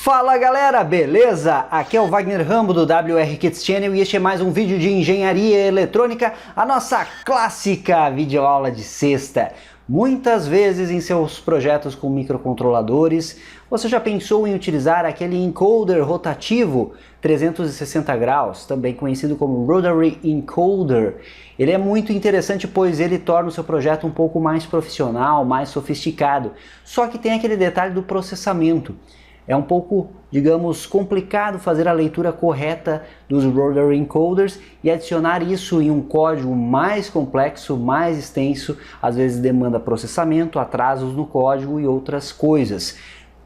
Fala galera, beleza? Aqui é o Wagner Rambo do WR Kids Channel e este é mais um vídeo de engenharia eletrônica, a nossa clássica videoaula de sexta. Muitas vezes em seus projetos com microcontroladores, você já pensou em utilizar aquele encoder rotativo 360 graus, também conhecido como Rotary Encoder. Ele é muito interessante, pois ele torna o seu projeto um pouco mais profissional, mais sofisticado. Só que tem aquele detalhe do processamento. É um pouco, digamos, complicado fazer a leitura correta dos Rotary Encoders e adicionar isso em um código mais complexo, mais extenso, às vezes demanda processamento, atrasos no código e outras coisas.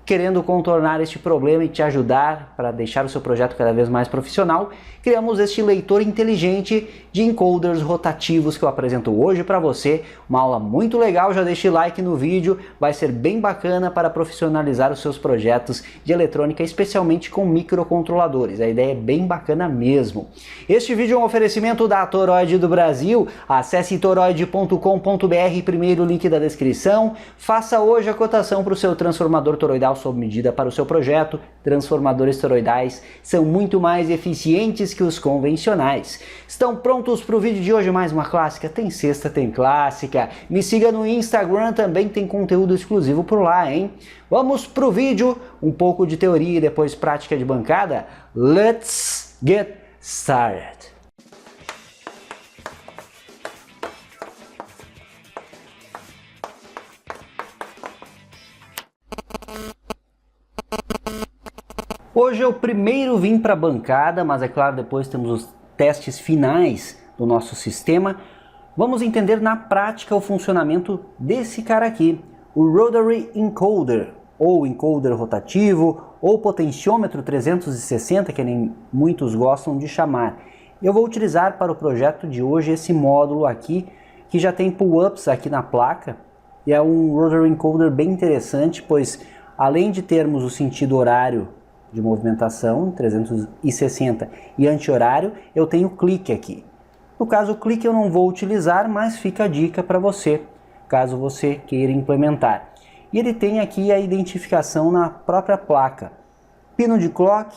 Querendo contornar este problema e te ajudar para deixar o seu projeto cada vez mais profissional, criamos este leitor inteligente de encoders rotativos que eu apresento hoje para você. Uma aula muito legal, já deixe like no vídeo, vai ser bem bacana para profissionalizar os seus projetos de eletrônica, especialmente com microcontroladores. A ideia é bem bacana mesmo. Este vídeo é um oferecimento da Toroid do Brasil. Acesse toroid.com.br, primeiro link da descrição. Faça hoje a cotação para o seu transformador toroidal sob medida para o seu projeto. Transformadores toroidais são muito mais eficientes que os convencionais. Estão prontos para o vídeo de hoje? Mais uma clássica? Tem sexta, tem clássica. Me siga no Instagram, também tem conteúdo exclusivo por lá, hein? Vamos para o vídeo, um pouco de teoria e depois prática de bancada. Let's get started! Hoje eu primeiro vim para a bancada, mas é claro, depois temos os testes finais do nosso sistema. Vamos entender na prática o funcionamento desse cara aqui, o Rotary Encoder, ou encoder rotativo, ou potenciômetro 360, que nem muitos gostam de chamar. Eu vou utilizar para o projeto de hoje esse módulo aqui, que já tem pull-ups aqui na placa, e é um Rotary Encoder bem interessante, pois além de termos o sentido horário de movimentação 360 e anti-horário, eu tenho clique aqui. No caso, o clique eu não vou utilizar, mas fica a dica para você, caso você queira implementar. E ele tem aqui a identificação na própria placa. Pino de clock,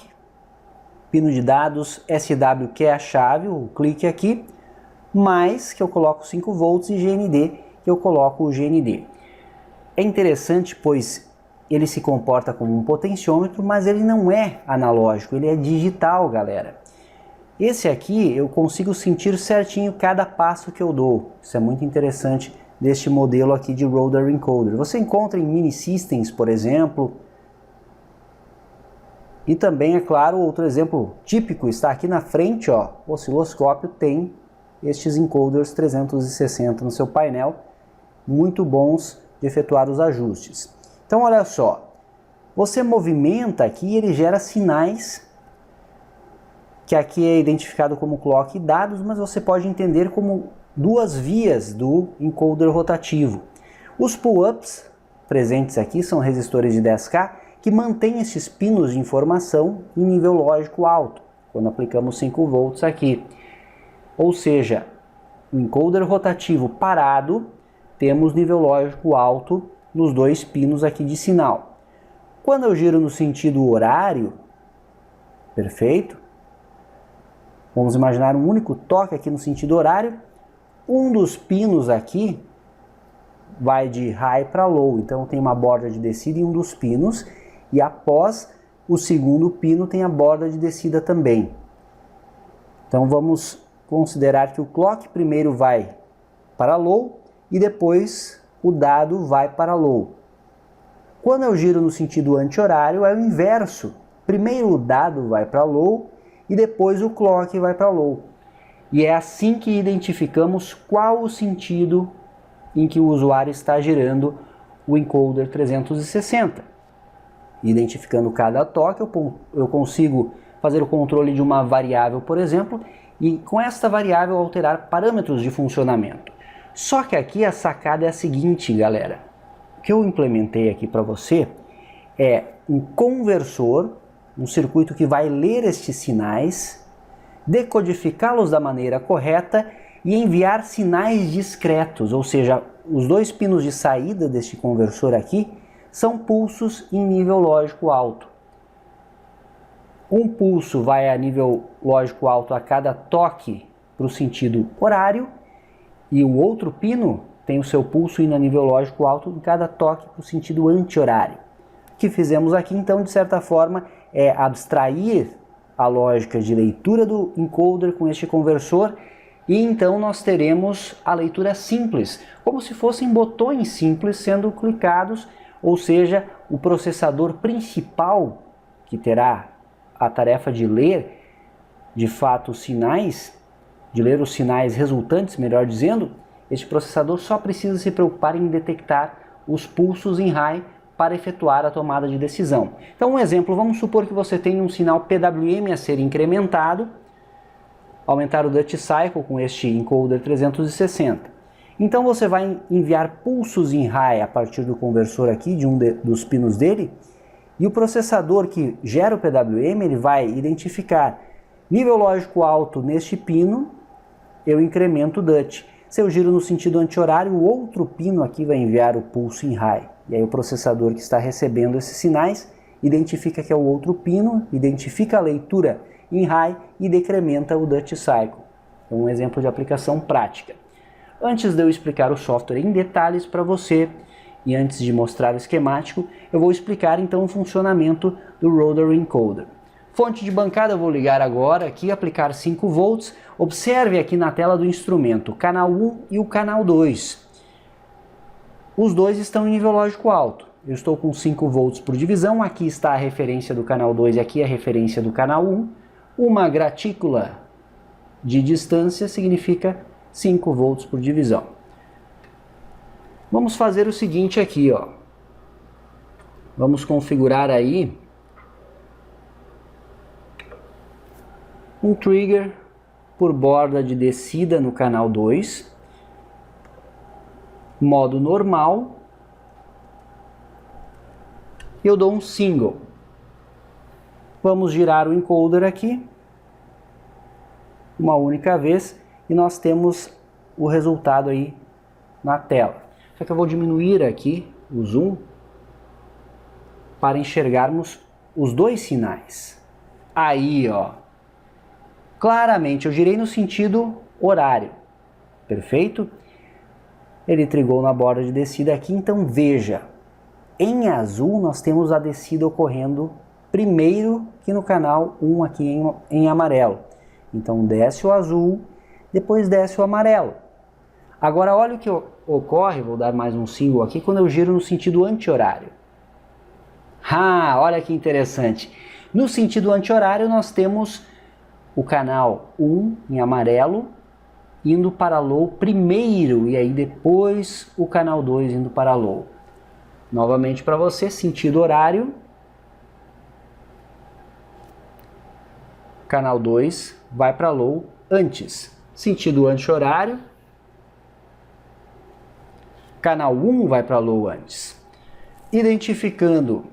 pino de dados, SW que é a chave, o clique aqui, mais que eu coloco 5 volts e GND que eu coloco o GND. É interessante, pois ele se comporta como um potenciômetro, mas ele não é analógico, ele é digital, galera. Esse aqui eu consigo sentir certinho cada passo que eu dou. Isso é muito interessante deste modelo aqui de Rotary Encoder. Você encontra em mini systems, por exemplo. E também, é claro, outro exemplo típico está aqui na frente, ó. O osciloscópio tem estes encoders 360 no seu painel, muito bons de efetuar os ajustes. Então olha só, você movimenta aqui e ele gera sinais, que aqui é identificado como clock e dados, mas você pode entender como duas vias do encoder rotativo. Os pull-ups presentes aqui são resistores de 10K que mantêm esses pinos de informação em nível lógico alto, quando aplicamos 5 volts aqui. Ou seja, o encoder rotativo parado, temos nível lógico alto nos dois pinos aqui de sinal. Quando eu giro no sentido horário, perfeito, vamos imaginar um único toque aqui no sentido horário, um dos pinos aqui vai de high para low, então tem uma borda de descida em um dos pinos, e após o segundo pino tem a borda de descida também. Então vamos considerar que o clock primeiro vai para low e depois o dado vai para low. Quando eu giro no sentido anti-horário é o inverso. Primeiro o dado vai para low e depois o clock vai para low. E é assim que identificamos qual o sentido em que o usuário está girando o encoder 360. Identificando cada toque, eu consigo fazer o controle de uma variável, por exemplo, e com esta variável alterar parâmetros de funcionamento. Só que aqui a sacada é a seguinte, galera. O que eu implementei aqui para você é um conversor, um circuito que vai ler estes sinais, decodificá-los da maneira correta e enviar sinais discretos, ou seja, os dois pinos de saída deste conversor aqui são pulsos em nível lógico alto. Um pulso vai a nível lógico alto a cada toque para o sentido horário, e o outro pino tem o seu pulso indo a nível lógico alto em cada toque para o sentido anti-horário. O que fizemos aqui, então, de certa forma, é abstrair a lógica de leitura do encoder com este conversor, e então nós teremos a leitura simples, como se fossem botões simples sendo clicados, ou seja, o processador principal, que terá a tarefa de ler, de fato, os sinais, de ler os sinais resultantes, melhor dizendo, este processador só precisa se preocupar em detectar os pulsos em high para efetuar a tomada de decisão. Então, um exemplo, vamos supor que você tem um sinal PWM a ser incrementado, aumentar o Dutch Cycle com este encoder 360. Então você vai enviar pulsos em high a partir do conversor aqui, de dos pinos dele, e o processador que gera o PWM, ele vai identificar nível lógico alto neste pino, eu incremento o Dutch. Se eu giro no sentido anti-horário, o outro pino aqui vai enviar o pulso em high. E aí o processador que está recebendo esses sinais identifica que é o outro pino, identifica a leitura em high e decrementa o Dutch Cycle. É um exemplo de aplicação prática. Antes de eu explicar o software em detalhes para você, e antes de mostrar o esquemático, eu vou explicar então o funcionamento do Rotor Encoder. Fonte de bancada eu vou ligar agora aqui, aplicar 5 volts. Observe aqui na tela do instrumento o canal 1 e o canal 2. Os dois estão em nível lógico alto. Eu estou com 5 volts por divisão, aqui está a referência do canal 2 e aqui a referência do canal 1. Uma gratícula de distância significa 5 volts por divisão. Vamos fazer o seguinte aqui, ó. Vamos configurar aí um trigger por borda de descida no canal 2, modo normal, e eu dou um single. Vamos girar o encoder aqui, uma única vez, e nós temos o resultado aí na tela. Só que eu vou diminuir aqui o zoom para enxergarmos os dois sinais. Aí, ó. Claramente, eu girei no sentido horário, perfeito? Ele trigou na borda de descida aqui, então veja, em azul nós temos a descida ocorrendo primeiro que no canal 1 aqui em amarelo. Então desce o azul, depois desce o amarelo. Agora olha o que ocorre, vou dar mais um single aqui, quando eu giro no sentido anti-horário. Ah, olha que interessante. No sentido anti-horário nós temos o canal 1 em amarelo indo para low primeiro e aí depois o canal 2 indo para low. Novamente para você, sentido horário, canal 2 vai para low antes. Sentido anti-horário, canal 1 vai para low antes. Identificando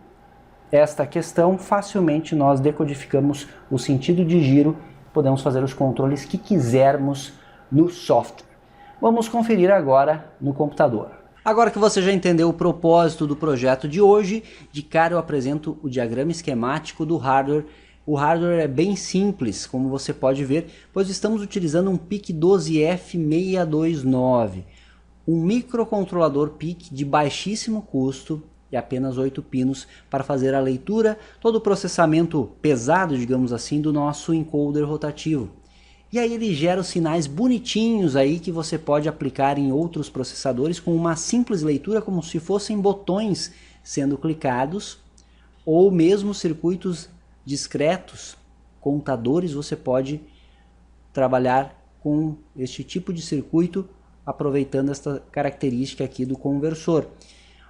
esta questão, facilmente nós decodificamos o sentido de giro, podemos fazer os controles que quisermos no software. Vamos conferir agora no computador. Agora que você já entendeu o propósito do projeto de hoje, de cara eu apresento o diagrama esquemático do hardware. O hardware é bem simples, como você pode ver, pois estamos utilizando um PIC12F629, um microcontrolador PIC de baixíssimo custo e apenas 8 pinos para fazer a leitura, todo o processamento pesado, digamos assim, do nosso encoder rotativo. E aí ele gera os sinais bonitinhos aí que você pode aplicar em outros processadores com uma simples leitura, como se fossem botões sendo clicados, ou mesmo circuitos discretos, contadores, você pode trabalhar com este tipo de circuito, aproveitando esta característica aqui do conversor.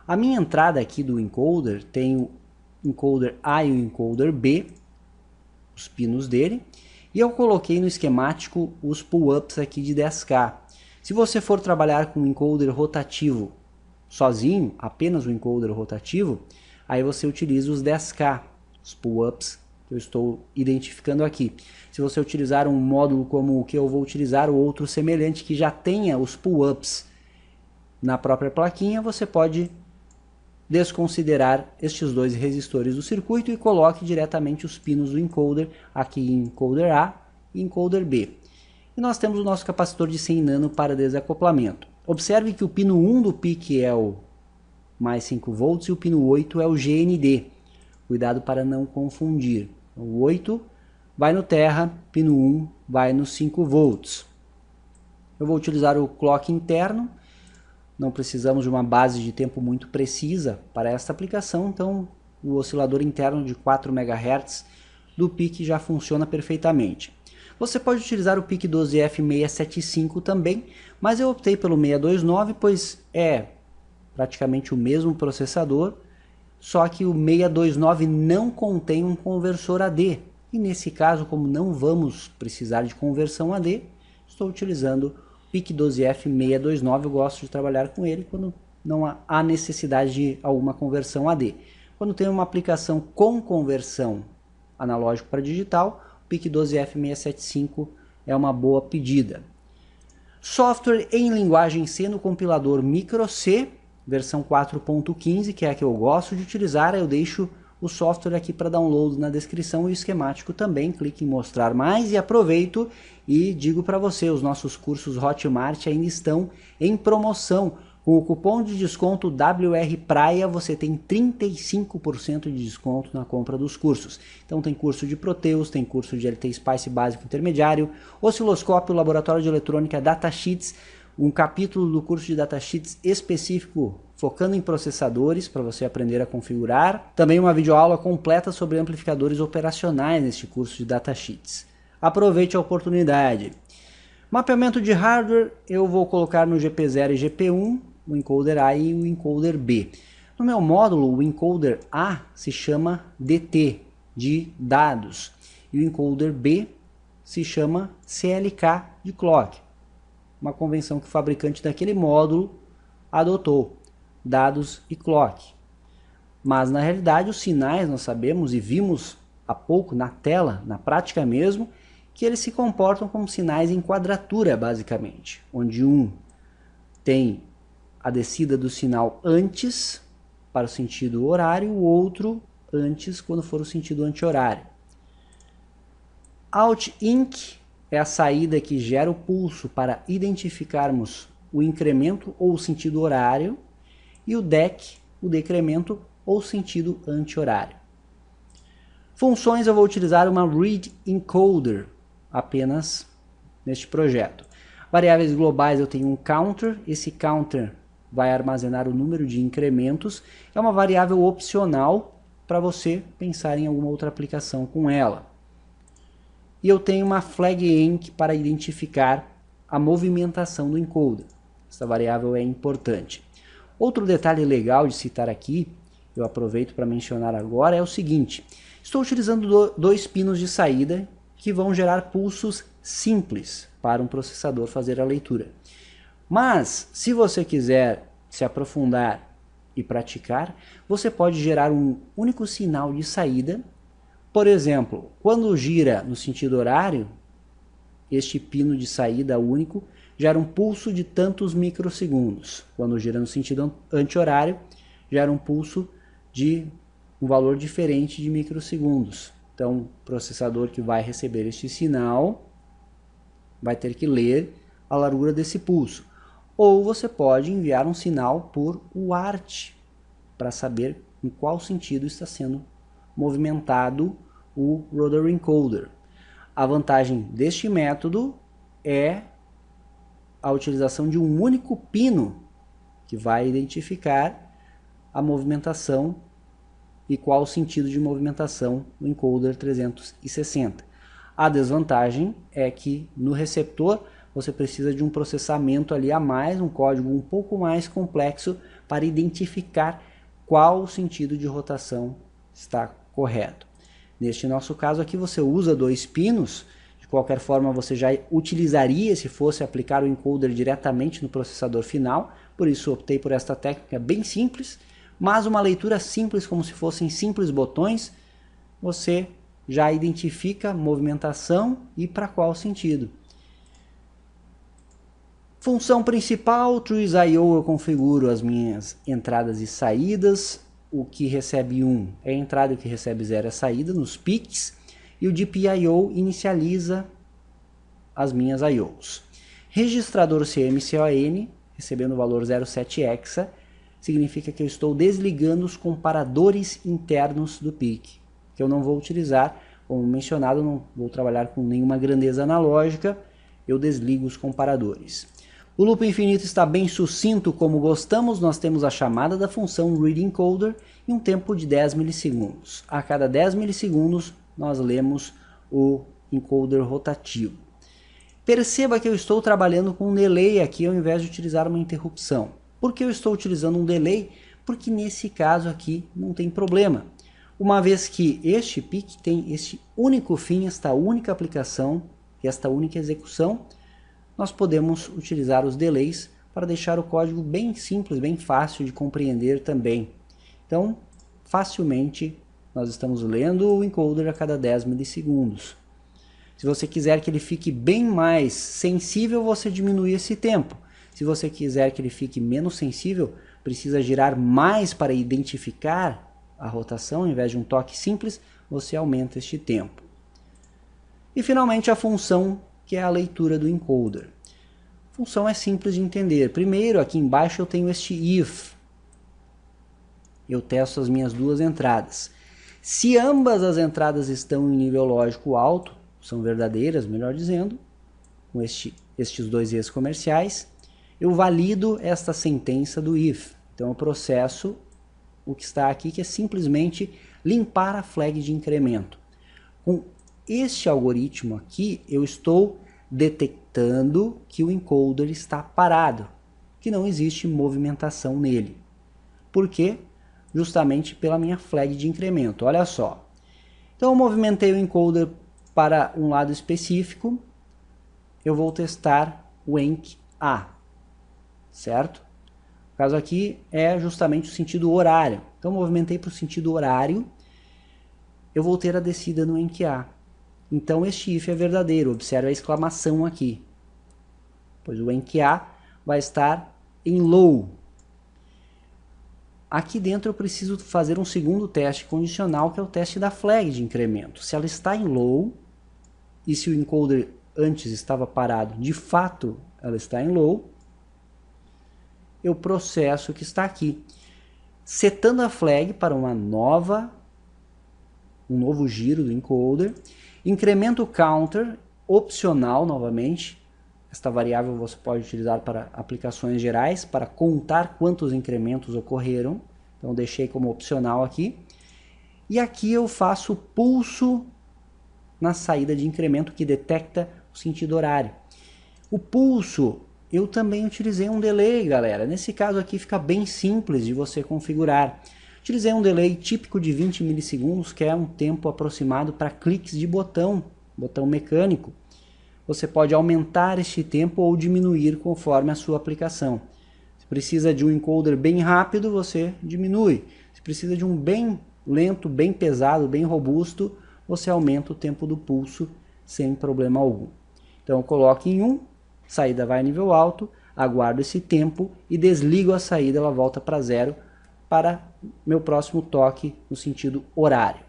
A minha entrada aqui do encoder tem o encoder A e o encoder B, os pinos dele, e eu coloquei no esquemático os pull-ups aqui de 10K. Se você for trabalhar com o encoder rotativo sozinho, apenas o encoder rotativo, aí você utiliza os 10K, os pull-ups que eu estou identificando aqui. Se você utilizar um módulo como o que eu vou utilizar, ou outro semelhante que já tenha os pull-ups na própria plaquinha, você pode desconsiderar estes dois resistores do circuito e coloque diretamente os pinos do encoder aqui em encoder A e encoder B. E nós temos o nosso capacitor de 100 nano para desacoplamento. Observe que o pino 1 do PIC é o mais 5 volts e o pino 8 é o GND. Cuidado para não confundir. O 8 vai no terra, pino 1 vai nos 5 volts. Eu vou utilizar o clock interno. Não precisamos de uma base de tempo muito precisa para esta aplicação, então o oscilador interno de 4 MHz do PIC já funciona perfeitamente. Você pode utilizar o PIC 12F675 também, mas eu optei pelo 629, pois é praticamente o mesmo processador, só que o 629 não contém um conversor AD. E nesse caso, como não vamos precisar de conversão AD, estou utilizando o PIC 12F629, eu gosto de trabalhar com ele quando não há necessidade de alguma conversão AD. Quando tem uma aplicação com conversão analógico para digital, o PIC 12F675 é uma boa pedida. Software em linguagem C no compilador Micro-C, versão 4.15, que é a que eu gosto de utilizar. Eu deixo o software aqui para download na descrição e o esquemático também. Clique em mostrar mais e aproveito e digo para você, os nossos cursos Hotmart ainda estão em promoção. Com o cupom de desconto WR Praia você tem 35% de desconto na compra dos cursos. Então tem curso de Proteus, tem curso de LT Spice básico intermediário, osciloscópio, laboratório de eletrônica, datasheets, um capítulo do curso de datasheets específico focando em processadores para você aprender a configurar. Também uma videoaula completa sobre amplificadores operacionais neste curso de datasheets. Aproveite a oportunidade. Mapeamento de hardware eu vou colocar no GP0 e GP1, o encoder A e o encoder B. No meu módulo, o encoder A se chama DT, de dados, e o encoder B se chama CLK, de clock. Uma convenção que o fabricante daquele módulo adotou, dados e clock. Mas na realidade os sinais nós sabemos e vimos há pouco na tela, na prática mesmo, que eles se comportam como sinais em quadratura basicamente, onde um tem a descida do sinal antes para o sentido horário, o outro antes quando for o sentido anti-horário. Out-INC é a saída que gera o pulso para identificarmos o incremento ou o sentido horário, e o DEC, o decremento ou sentido anti-horário. Funções eu vou utilizar uma Read Encoder apenas neste projeto. Variáveis globais eu tenho um counter, esse counter vai armazenar o número de incrementos, é uma variável opcional para você pensar em alguma outra aplicação com ela. E eu tenho uma flag-enc para identificar a movimentação do encoder. Essa variável é importante. Outro detalhe legal de citar aqui, eu aproveito para mencionar agora, é o seguinte. Estou utilizando dois pinos de saída que vão gerar pulsos simples para um processador fazer a leitura. Mas, se você quiser se aprofundar e praticar, você pode gerar um único sinal de saída. Por exemplo, quando gira no sentido horário, este pino de saída único gera um pulso de tantos microsegundos. Quando gira no sentido anti-horário, gera um pulso de um valor diferente de microsegundos. Então, o processador que vai receber este sinal vai ter que ler a largura desse pulso. Ou você pode enviar um sinal por UART para saber em qual sentido está sendo movimentado o rotary encoder. A vantagem deste método é a utilização de um único pino que vai identificar a movimentação e qual o sentido de movimentação do encoder 360. A desvantagem é que no receptor você precisa de um processamento ali a mais, um código um pouco mais complexo para identificar qual o sentido de rotação está correto. Neste nosso caso aqui você usa dois pinos, de qualquer forma você já utilizaria se fosse aplicar o encoder diretamente no processador final, por isso optei por esta técnica bem simples, mas uma leitura simples como se fossem simples botões, você já identifica movimentação e para qual sentido. Função principal, TrueIO, eu configuro as minhas entradas e saídas. O que recebe 1 é a entrada e o que recebe 0 é a saída nos PICs. E o DPIO inicializa as minhas IOs. Registrador CMCON, recebendo o valor 07 hexa, significa que eu estou desligando os comparadores internos do PIC, que eu não vou utilizar. Como mencionado, não vou trabalhar com nenhuma grandeza analógica, eu desligo os comparadores. O loop infinito está bem sucinto como gostamos. Nós temos a chamada da função readEncoder e um tempo de 10 milissegundos. A cada 10 milissegundos nós lemos o encoder rotativo. Perceba que eu estou trabalhando com um delay aqui ao invés de utilizar uma interrupção. Por que eu estou utilizando um delay? Porque nesse caso aqui não tem problema. Uma vez que este PIC tem este único fim, esta única aplicação e esta única execução, nós podemos utilizar os delays para deixar o código bem simples, bem fácil de compreender também. Então, facilmente, nós estamos lendo o encoder a cada 10 milissegundos. Se você quiser que ele fique bem mais sensível, você diminui esse tempo. Se você quiser que ele fique menos sensível, precisa girar mais para identificar a rotação, ao invés de um toque simples, você aumenta este tempo. E finalmente a função, que é a leitura do encoder. A função é simples de entender. Primeiro, aqui embaixo eu tenho este if. Eu testo as minhas duas entradas. Se ambas as entradas estão em nível lógico alto, são verdadeiras, melhor dizendo, com estes dois E's comerciais, eu valido esta sentença do if. Então eu processo o que está aqui, que é simplesmente limpar a flag de incremento. Com este algoritmo aqui, eu estou detectando que o encoder está parado, que não existe movimentação nele. Por quê? Justamente pela minha flag de incremento. Olha só. Então eu movimentei o encoder para um lado específico, eu vou testar o enc-A, certo? O caso aqui é justamente o sentido horário. Então movimentei para o sentido horário, eu vou ter a descida no enc-A. Então este if é verdadeiro, observe a exclamação aqui, pois o enc-A vai estar em low. Aqui dentro eu preciso fazer um segundo teste condicional, que é o teste da flag de incremento. Se ela está em low, e se o encoder antes estava parado, de fato ela está em low, eu processo o que está aqui, setando a flag para um novo giro do encoder, incremento counter, opcional novamente. Esta variável você pode utilizar para aplicações gerais, para contar quantos incrementos ocorreram. Então deixei como opcional aqui. E aqui eu faço pulso na saída de incremento que detecta o sentido horário. O pulso, eu também utilizei um delay, galera. Nesse caso aqui fica bem simples de você configurar. Utilizei um delay típico de 20 milissegundos, que é um tempo aproximado para cliques de botão mecânico. Você pode aumentar este tempo ou diminuir conforme a sua aplicação. Se precisa de um encoder bem rápido, você diminui. Se precisa de um bem lento, bem pesado, bem robusto, você aumenta o tempo do pulso sem problema algum. Então eu coloco em 1, saída vai a nível alto, aguardo esse tempo e desligo a saída, ela volta para 0 para meu próximo toque no sentido horário.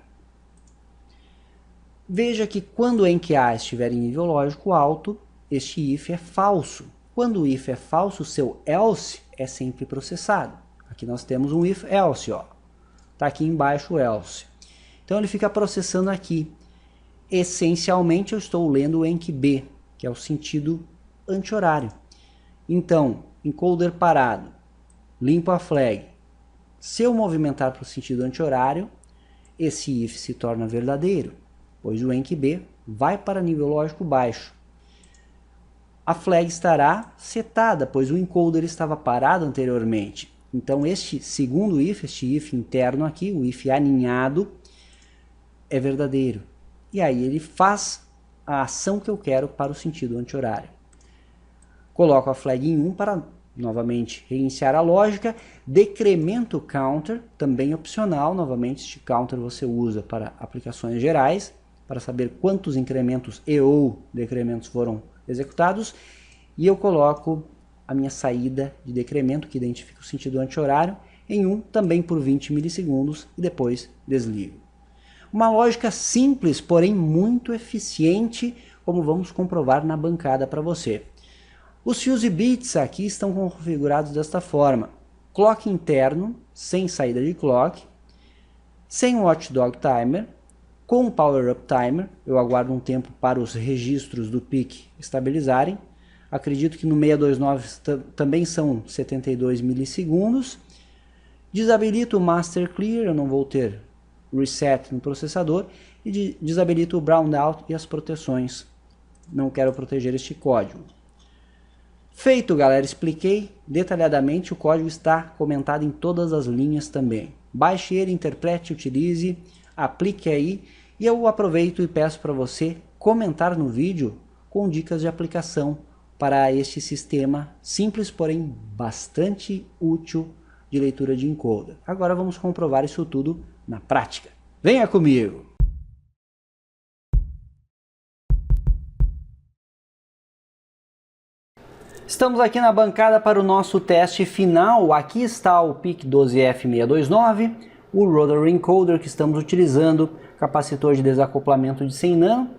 Veja que quando o enc-A estiver em nível lógico alto, este if é falso. Quando o if é falso, seu else é sempre processado. Aqui nós temos um if else, ó. Tá aqui embaixo o else. Então ele fica processando aqui. Essencialmente eu estou lendo o enc-B, que é o sentido anti-horário. Então, encoder parado, limpo a flag. Se eu movimentar para o sentido anti-horário, esse if se torna verdadeiro, pois o enc-B vai para nível lógico baixo. A flag estará setada, pois o encoder estava parado anteriormente. Então este segundo if, este if interno aqui, o if aninhado, é verdadeiro. E aí ele faz a ação que eu quero para o sentido anti-horário. Coloco a flag em 1 para novamente reiniciar a lógica. Decremento counter, também opcional. Novamente este counter você usa para aplicações gerais, para saber quantos incrementos e ou decrementos foram executados. E eu coloco a minha saída de decremento, que identifica o sentido anti-horário, em 1 também por 20 milissegundos e depois desligo. Uma lógica simples, porém muito eficiente, como vamos comprovar na bancada para você. Os fuse bits aqui estão configurados desta forma: clock interno, sem saída de clock, sem watchdog timer, com power up timer. Eu aguardo um tempo para os registros do PIC estabilizarem. Acredito que no 629 também são 72 milissegundos. Desabilito o master clear, eu não vou ter reset no processador, e desabilito o brown out e as proteções. Não quero proteger este código. Feito, galera, expliquei detalhadamente, o código está comentado em todas as linhas também. Baixe ele, interprete, utilize, aplique aí, e eu aproveito e peço para você comentar no vídeo com dicas de aplicação para este sistema simples, porém bastante útil de leitura de encoder. Agora vamos comprovar isso tudo na prática. Venha comigo! Estamos aqui na bancada para o nosso teste final. Aqui está o PIC12F629, o Rotary Encoder que estamos utilizando, capacitor de desacoplamento de 100 nano,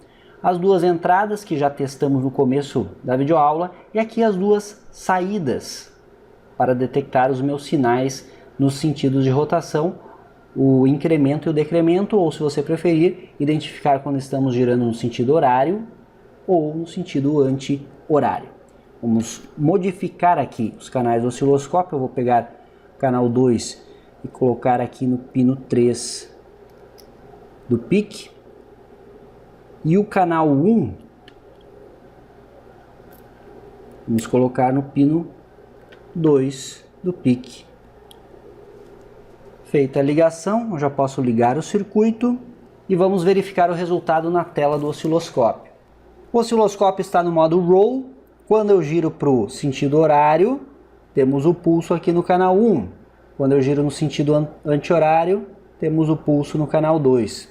as duas entradas que já testamos no começo da videoaula, e aqui as duas saídas para detectar os meus sinais nos sentidos de rotação, o incremento e o decremento, ou se você preferir, identificar quando estamos girando no sentido horário ou no sentido anti-horário. Vamos modificar aqui os canais do osciloscópio. Eu vou pegar o canal 2 e colocar aqui no pino 3 do PIC. E o canal 1, vamos colocar no pino 2 do PIC. Feita a ligação, eu já posso ligar o circuito e vamos verificar o resultado na tela do osciloscópio. O osciloscópio está no modo roll. Quando eu giro para o sentido horário, temos o pulso aqui no canal 1. Quando eu giro no sentido anti-horário, temos o pulso no canal 2.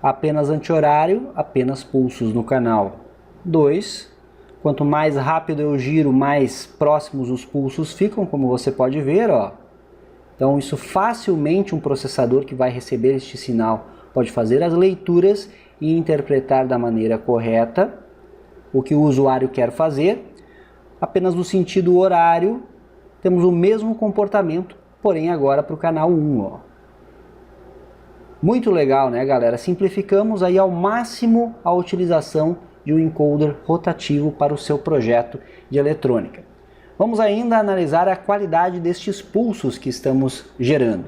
Apenas anti-horário, apenas pulsos no canal 2. Quanto mais rápido eu giro, mais próximos os pulsos ficam, como você pode ver, ó. Então isso facilmente um processador que vai receber este sinal pode fazer as leituras e interpretar da maneira correta o que o usuário quer fazer. Apenas no sentido horário temos o mesmo comportamento, porém agora para o canal 1. Ó. Muito legal, né, galera? Simplificamos aí ao máximo a utilização de um encoder rotativo para o seu projeto de eletrônica. Vamos ainda analisar a qualidade destes pulsos que estamos gerando.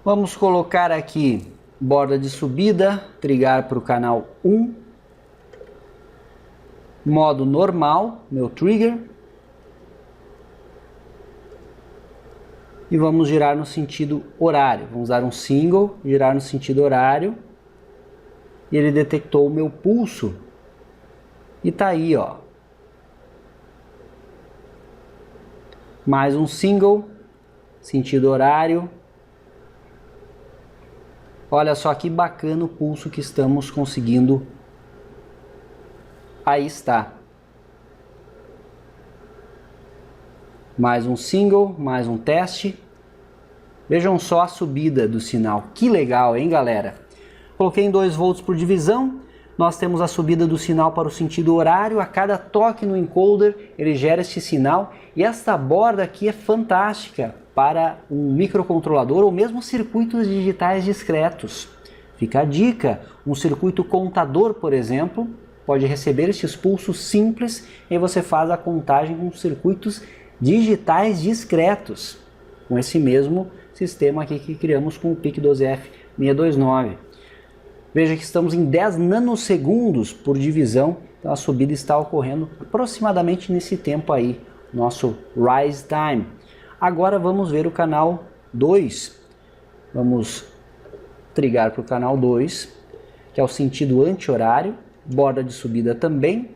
Vamos colocar aqui borda de subida, trigar para o canal 1. Modo normal, meu trigger. E vamos girar no sentido horário. Vamos dar um single, girar no sentido horário. E ele detectou o meu pulso. E tá aí, ó. Mais um single, sentido horário. Olha só que bacana o pulso que estamos conseguindo. Aí está. Mais um single, mais um teste. Vejam só a subida do sinal. Que legal, hein, galera? Coloquei em 2 volts por divisão. Nós temos a subida do sinal para o sentido horário. A cada toque no encoder, ele gera este sinal. E esta borda aqui é fantástica para um microcontrolador ou mesmo circuitos digitais discretos. Fica a dica. Um circuito contador, por exemplo, pode receber estes pulsos simples e aí você faz a contagem com circuitos digitais discretos, com esse mesmo sistema aqui que criamos com o PIC12F629. Veja que estamos em 10 nanosegundos por divisão, então a subida está ocorrendo aproximadamente nesse tempo aí, nosso rise time. Agora vamos ver o canal 2. Vamos trigar para o canal 2, que é o sentido anti-horário. Borda de subida também.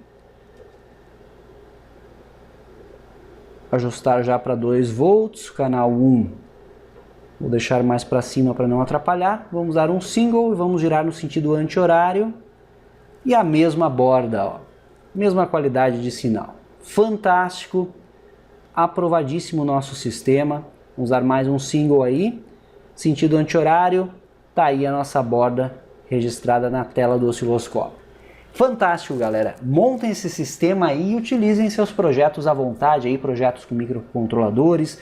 Ajustar já para 2 volts. Canal 1. Vou deixar mais para cima para não atrapalhar. Vamos dar um single e vamos girar no sentido anti-horário. E a mesma borda, ó. Mesma qualidade de sinal. fantástico, aprovadíssimo o nosso sistema. Vamos dar mais um single aí, sentido anti-horário, tá aí a nossa borda registrada na tela do osciloscópio. Fantástico, galera. Montem esse sistema aí e utilizem seus projetos à vontade, aí, projetos com microcontroladores,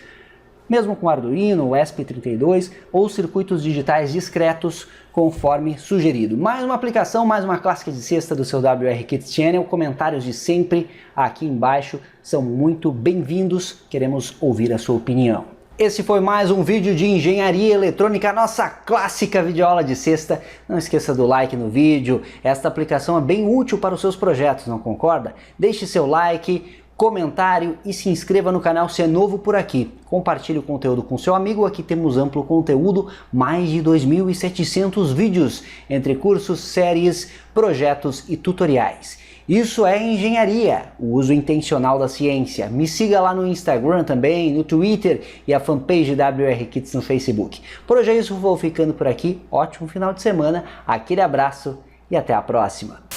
mesmo com Arduino, ESP32 ou circuitos digitais discretos, conforme sugerido. Mais uma aplicação, mais uma clássica de sexta do seu WR Kits Channel. Comentários de sempre aqui embaixo são muito bem-vindos. Queremos ouvir a sua opinião. Esse foi mais um vídeo de engenharia eletrônica, nossa clássica videoaula de sexta. Não esqueça do like no vídeo, esta aplicação é bem útil para os seus projetos, não concorda? Deixe seu like, comentário e se inscreva no canal se é novo por aqui. Compartilhe o conteúdo com seu amigo, aqui temos amplo conteúdo, mais de 2.700 vídeos, entre cursos, séries, projetos e tutoriais. Isso é engenharia, o uso intencional da ciência. Me siga lá no Instagram também, no Twitter e a fanpage WR Kits no Facebook. Por hoje é isso, vou ficando por aqui. Ótimo final de semana, aquele abraço e até a próxima.